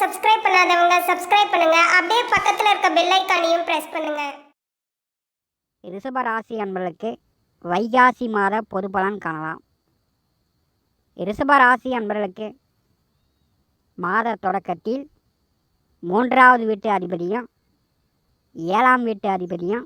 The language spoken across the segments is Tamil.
சப்ஸ்கிரைப் பண்ணாதவங்க சப்ஸ்கிரைப் பண்ணுங்க. அப்படியே பக்கத்துல இருக்க பெல் ஐகானையும் பிரஸ் பண்ணுங்க. ரிஷப ராசி அன்பர்களுக்கு வைகாசி மாத பொது பலன் காணலாம். ரிஷப ராசி அன்பர்களுக்கு மாத தொடக்கத்தில் 3வது வீட்டு அதிபதியும் 7ஆம் வீட்டு அதிபதியும்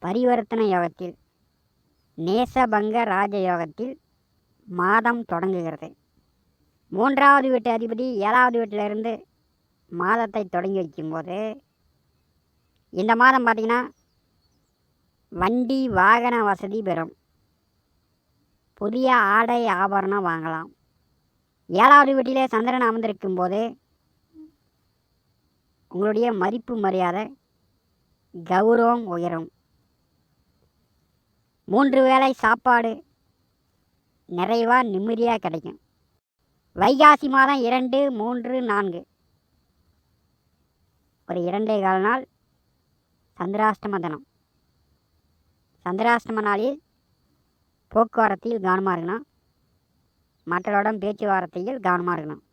பரிவர்த்தனை யோகத்தில் நேசபங்க ராஜயோகத்தில் மாதம் தொடங்குகிறது. 3வது வீட்டு அதிபதி 7வது வீட்டிலிருந்து மாதத்தை தொடங்கி வைக்கும்போது இந்த மாதம் பார்த்திங்கன்னா வண்டி வாகன வசதி பெறும். புதிய ஆடை ஆபரணம் வாங்கலாம். 7வது வீட்டிலே சந்திரன் அமர்ந்திருக்கும் போது உங்களுடைய மதிப்பு மரியாதை கௌரவம் உயரும். 3 வேளை சாப்பாடு நிறைவாக நிம்மதியாக கிடைக்கும். வைகாசி மாதம் 2, 3, 4 ஒரு 2.25 நாள் சந்திராஷ்டம தினம். சந்திராஷ்டம நாளில் போக்குவரத்தில் கவனமாக இருக்கணும். மற்றவருடன் பேச்சுவார்த்தையில் கவனமாக இருக்கணும்.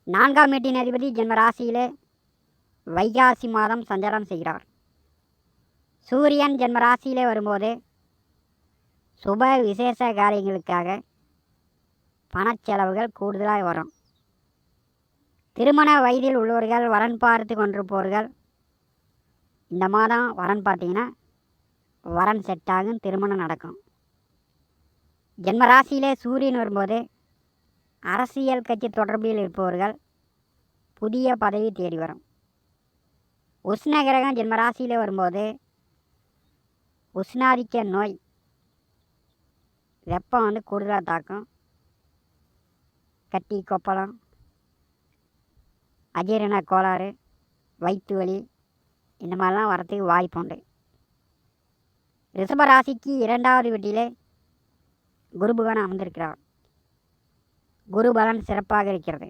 4ஆம் வீட்டின் அதிபதி ஜென்ம ராசியிலே வைகாசி மாதம் சஞ்சாரம் செய்கிறார். சூரியன் ஜென்ம ராசியிலே வரும்போது சுப விசேஷ காரியங்களுக்காக பணச்செலவுகள் கூடுதலாக வரும். திருமண வயதில் உள்ளவர்கள் வரன் பார்த்து கொண்டிருப்பவர்கள் இந்த மாதம் வரன் பார்த்தீங்கன்னா வரன் செட் ஆகும், திருமணம் நடக்கும். ஜென்ம ராசியிலே சூரியன் வரும்போது அரசியல் கட்சி தொடர்பில் இருப்பவர்கள் புதிய பதவி தேடி வரும். உஷ்ண கிரகம் ஜென்ம ராசியிலே வரும்போது உஷ்ணாதிக்க நோய் வெப்பம் கூடுதலாக தாக்கும். கட்டி கொப்பளம், அஜீரண கோளாறு, வயிற்று வலி இந்த மாதிரிலாம் வரத்துக்கு வாய்ப்பு உண்டு. ரிஷப ராசிக்கு 2வது வீட்டிலே குரு பகவான் அமர்ந்திருக்கிறார். குரு பலன் சிறப்பாக இருக்கிறது.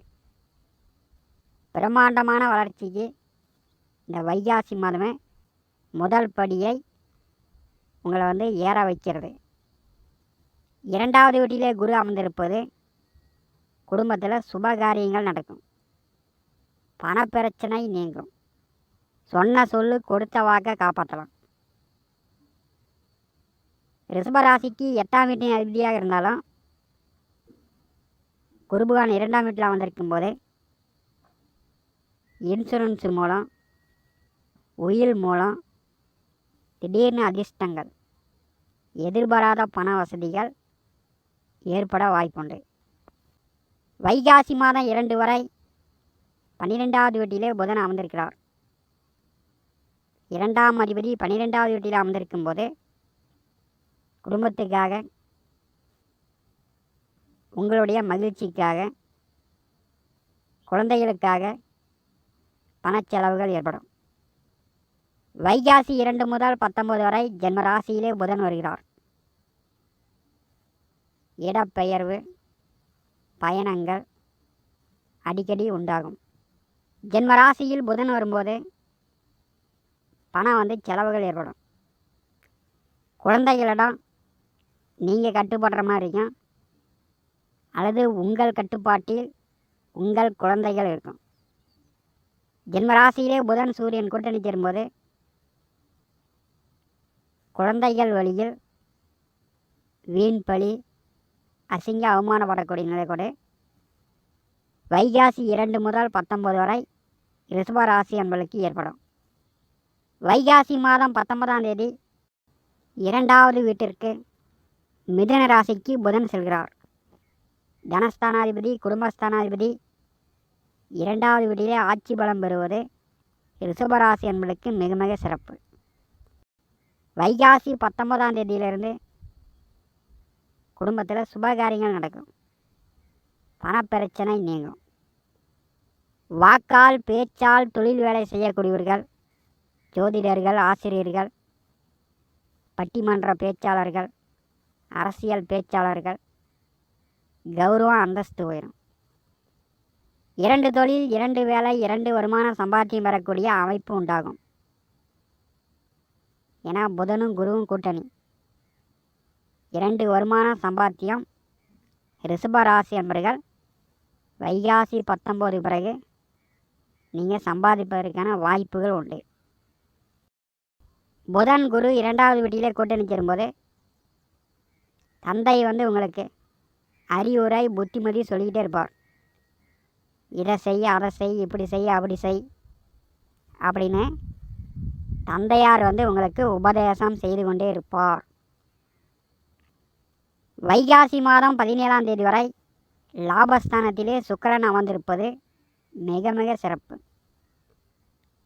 பிரம்மாண்டமான வளர்ச்சிக்கு இந்த வைகாசி மாதமே முதல் படியை உங்களை ஏற வைக்கிறது. 2வது வீட்டிலே குரு அமர்ந்திருப்பது குடும்பத்தில் சுபகாரியங்கள் நடக்கும். பணப்பிரச்சனை நீங்கும். சொன்ன சொல்லு கொடுத்த வாக்க காப்பாற்றலாம். ரிஷபராசிக்கு 8ஆம் வீட்டின் அதிபதியாக இருந்தாலும் குரு பகவான் 2ஆம் வீட்டில் வந்திருக்கும் போது இன்சூரன்ஸ் மூலம், உயில் மூலம் திடீர்னு அதிர்ஷ்டங்கள், எதிர்பாராத பண வசதிகள் ஏற்பட வாய்ப்புண்டு. வைகாசி மாதம் 2 வரை 12வது வீட்டிலே புதன் அமர்ந்திருக்கிறார். 2ஆம் அதிபதி 12வது வீட்டில் அமர்ந்திருக்கும் போது குடும்பத்துக்காக, உங்களுடைய மகிழ்ச்சிக்காக, குழந்தைகளுக்காக பணச்செலவுகள் ஏற்படும். வைகாசி 2 முதல் 19 வரை ஜென்ம ராசியிலே புதன் வருகிறார். இடப்பெயர்வு, பயணங்கள் அடிக்கடி உண்டாகும். ஜென்ம ராசியில் புதன் வரும்போது பணம் செலவுகள் ஏற்படும். குழந்தைகளிடம் நீங்கள் கட்டுப்படுற மாதிரி இருக்கும், அல்லது உங்கள் கட்டுப்பாட்டில் உங்கள் குழந்தைகள் இருக்கும். ஜென்ம ராசியிலே புதன் சூரியன் கூட்டணி சேரும்போது குழந்தைகள் வழியில் வீண் பழி, அசிங்க அவமானப்படக்கூடிய நிலை கூட வைகாசி 2 முதல் 19 வரை ரிஷப ராசி என்பதற்கு ஏற்படும். வைகாசி மாதம் 19ஆம் தேதி 2வது வீட்டிற்கு மிதுன ராசிக்கு புதன் செல்கிறார். தனஸ்தானாதிபதி, குடும்பஸ்தானாதிபதி 2வது வீட்டிலே ஆட்சி பலம் பெறுவது ரிஷபராசி என்பதற்கு மிக மிக சிறப்பு. வைகாசி 19ஆம் தேதியிலிருந்து குடும்பத்தில் சுபகாரியங்கள் நடக்கும். பணப்பிரச்சனை நீங்கும். வாக்கால், பேச்சால் தொழில் வேலை செய்யக்கூடியவர்கள், ஜோதிடர்கள், ஆசிரியர்கள், பட்டிமன்ற பேச்சாளர்கள், அரசியல் பேச்சாளர்கள் கௌரவம் அந்தஸ்து உயரும். 2 தொழில், 2 வேலை, 2 வருமானம் சம்பாத்தியம் பெறக்கூடிய அமைப்பு உண்டாகும். ஏன்னா புதனும் குருவும் கூட்டணி. 2 வருமானம் சம்பாத்தியம் ரிஷப ராசி என்பவர்கள் வைகாசி 19 பிறகு நீங்கள் சம்பாதிப்பதற்கான வாய்ப்புகள் உண்டு. புதன் குரு 2வது வீட்டிலே கூட்டணி சேரும்போது தந்தை உங்களுக்கு அறிவுரை புத்திமதி சொல்லிக்கிட்டே இருப்பார். இதை செய், அதை செய், இப்படி செய், அப்படி செய் அப்படின்னு தந்தையார் உங்களுக்கு உபதேசம் செய்து கொண்டே இருப்பார். வைகாசி மாதம் 17ஆம் தேதி வரை லாபஸ்தானத்திலே சுக்கிரன் அமர்ந்திருப்பது மிக மிக சிறப்பு.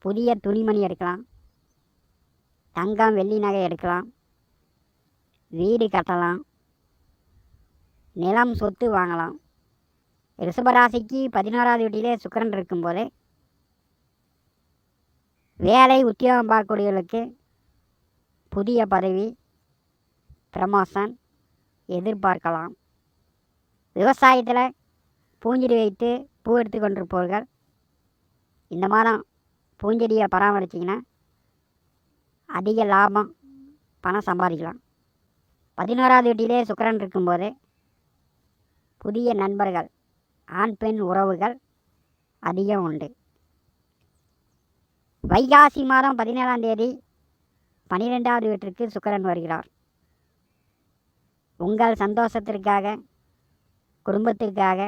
புதிய துணிமணி எடுக்கலாம், தங்கம் வெள்ளி நகை எடுக்கலாம், வீடு கட்டலாம், நிலம் சொத்து வாங்கலாம். ரிஷபராசிக்கு 11வது வீட்டிலே சுக்கிரன் இருக்கும்போது வேலை உத்தியோகம் பார்க்கக்கூடியவர்களுக்கு புதிய பதவி ப்ரமோஷன் எதிர்பார்க்கலாம். விவசாயத்தில் பூஞ்செடி வைத்து பூ எடுத்து கொண்டிருப்பவர்கள் இந்த மாதம் பூஞ்செடியை பராமரிச்சிங்கன்னா அதிக லாபம், பணம் சம்பாதிக்கலாம். 11வது வீட்டிலே சுக்கிரன் இருக்கும்போது புதிய நண்பர்கள், ஆண் பெண் உறவுகள் அதிகம் உண்டு. வைகாசி மாதம் 17ஆம் தேதி 12வது வீட்டிற்கு சுக்கிரன் வருகிறார். உங்கள் சந்தோஷத்திற்காக, குடும்பத்திற்காக,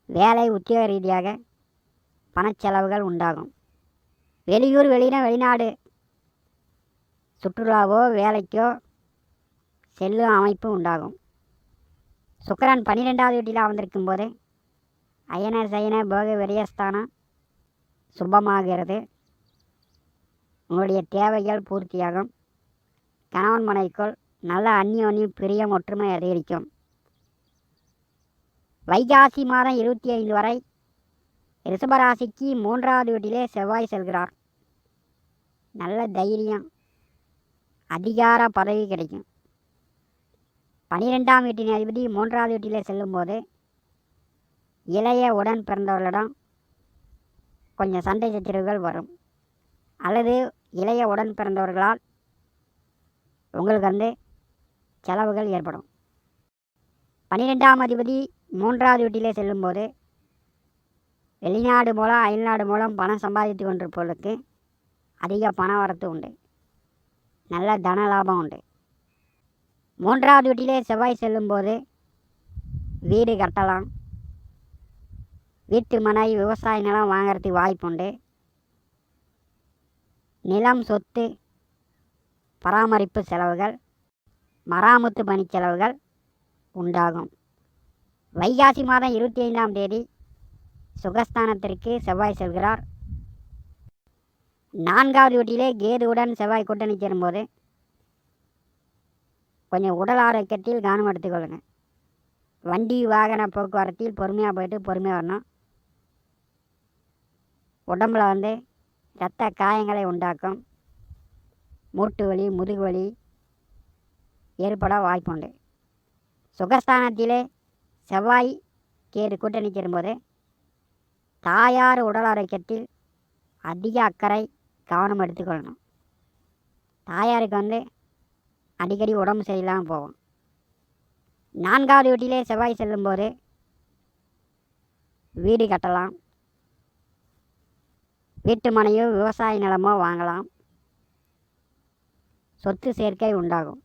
வேலை உத்தியோக ரீதியாக பணச்செலவுகள் உண்டாகும். வெளியூர் வெளிநாடு சுற்றுலாவோ வேலைக்கோ செல்லும் அமைப்பு உண்டாகும். சுக்கிரன் 12வது வீட்டில் அமர்ந்திருக்கும் போது அயன சயன போக விரயஸ்தானம் சுபமாகிறது. உங்களுடைய தேவைகள் பூர்த்தியாகும். கணவன் மனைவிக்குள் நல்ல அந்யோன்யம் பிரியம் ஒற்றுமை அதிகரிக்கும். வைகாசி மாதம் 25 வரை ரிஷபராசிக்கு 3வது வீட்டிலே செவ்வாய் செல்கிறார். நல்ல தைரியம், அதிகார பதவி கிடைக்கும். 12ஆம் வீட்டின் அதிபதி 3வது வீட்டிலே செல்லும்போது இளைய உடன் பிறந்தவர்களிடம் கொஞ்சம் சண்டை சச்சரவுகள் வரும், அல்லது இளைய உடன் பிறந்தவர்களால் உங்களுக்கு செலவுகள் ஏற்படும். 12ஆம் அதிபதி 3வது வீட்டிலே செல்லும்போது வெளிநாடு மூலம் அயல்நாடு மூலம் பணம் சம்பாதித்து கொண்டிருப்பவர்களுக்கு அதிக பண வரத்து உண்டு, நல்ல தன லாபம் உண்டு. 3வது வீட்டிலே செவ்வாய் செல்லும்போது வீடு கட்டலாம், வீட்டு மனை விவசாய நிலம் வாங்கிறதுக்கு வாய்ப்பு உண்டு. நிலம் சொத்து பராமரிப்பு செலவுகள், மராமத்து பணி செலவுகள் உண்டாகும். வைகாசி மாதம் 25ஆம் தேதி சுகஸ்தானத்திற்கு செவ்வாய் செல்கிறார். 4வது வீட்டிலே கேதுவுடன் செவ்வாய் கூட்டணி சேரும்போது கொஞ்சம் உடல் ஆரோக்கியத்தில் கவனம் எடுத்துக்கொள்ளுங்க. வண்டி வாகன போக்குவரத்தில் பொறுமையாக போயிட்டு பொறுமையாக வரணும். உடம்பில் இரத்த காயங்களை உண்டாக்கும். மூட்டு வலி, முதுகு வலி ஏற்பட வாய்ப்புண்டு. சுகஸ்தானத்திலே செவ்வாய் கேது கூட்டணி சேரும்போது தாயார் உடல் ஆரோக்கியத்தில் அதிக அக்கறை கவனம் எடுத்துக்கொள்ளணும். தாயாருக்கு அடிக்கடி உடம்பு சரியில்லாமல் போகும். 4வது வீட்டிலே செவ்வாய் செல்லும்போது வீடு கட்டலாம், வீட்டு மனையோ விவசாய நிலமோ வாங்கலாம், சொத்து சேர்க்கை உண்டாகும்.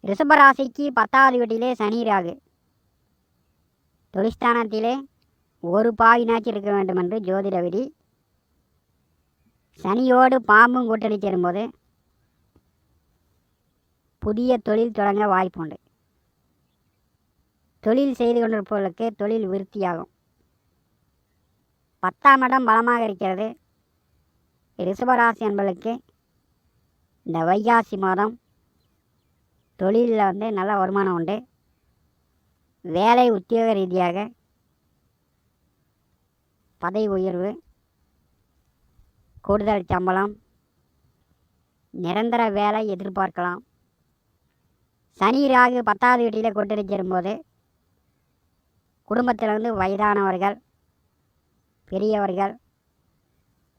ரிஷபராசிக்கு 10வது வீட்டிலே சனி ராகு. தொழிற்ஸ்தானத்திலே ஒரு பாவினாச்சு இருக்க வேண்டும் என்று ஜோதிட விதி. சனியோடு பாம்பும் கூட்டணி சேரும்போது புதிய தொழில் தொடங்க வாய்ப்புண்டு. தொழில் செய்து கொண்டிருப்பவர்களுக்கு தொழில் விருத்தியாகும். 10ஆம் இடம் பலமாக இருக்கிறது. ரிஷபராசி என்பவர்களுக்கு இந்த வைகாசி மாதம் தொழிலில் நல்ல வருமானம் உண்டு. வேலை உத்தியோக ரீதியாக பதவி உயர்வு, கூடுதல் சம்பளம், நிரந்தர வேலை எதிர்பார்க்கலாம். சனி ராகு 10வது வீட்டில் கூட்டணி சேரும்போது குடும்பத்தில் வயதானவர்கள், பெரியவர்கள்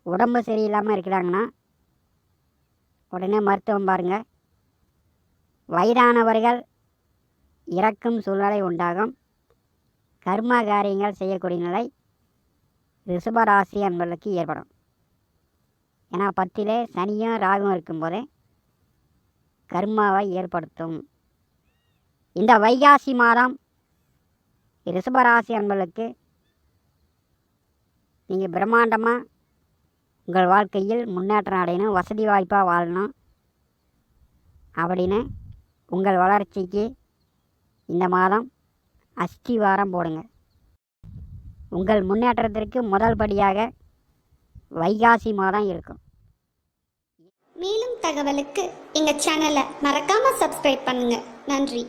உடம்பு சரியில்லாமல் இருக்கிறாங்கன்னா உடனே மருத்துவம் பாருங்கள். வயதானவர்கள் இறக்கும் சூழ்நிலை உண்டாகும். கர்ம காரியங்கள் செய்யக்கூடிய நிலை ரிஷபராசி அன்பர்களுக்கு ஏற்படும். ஏன்னா 10லே சனியும் ராகும் இருக்கும்போதே கர்மாவை ஏற்படுத்தும். இந்த வைகாசி மாதம் ரிஷபராசி அன்பர்களுக்கு நீங்கள் பிரம்மாண்டமாக உங்கள் வாழ்க்கையில் முன்னேற்றம் அடையணும், வசதி வாய்ப்பாக வாழணும் அப்படின்னு உங்கள் வளர்ச்சிக்கு இந்த மாதம் அஸ்திவாரம் போடுங்க. உங்கள் முன்னேற்றத்திற்கு முதல் படியாக வைகாசி மாதம் இருக்கும். மேலும் தகவலுக்கு எங்கள் சேனலை மறக்காமல் சப்ஸ்கிரைப் பண்ணுங்கள். நன்றி.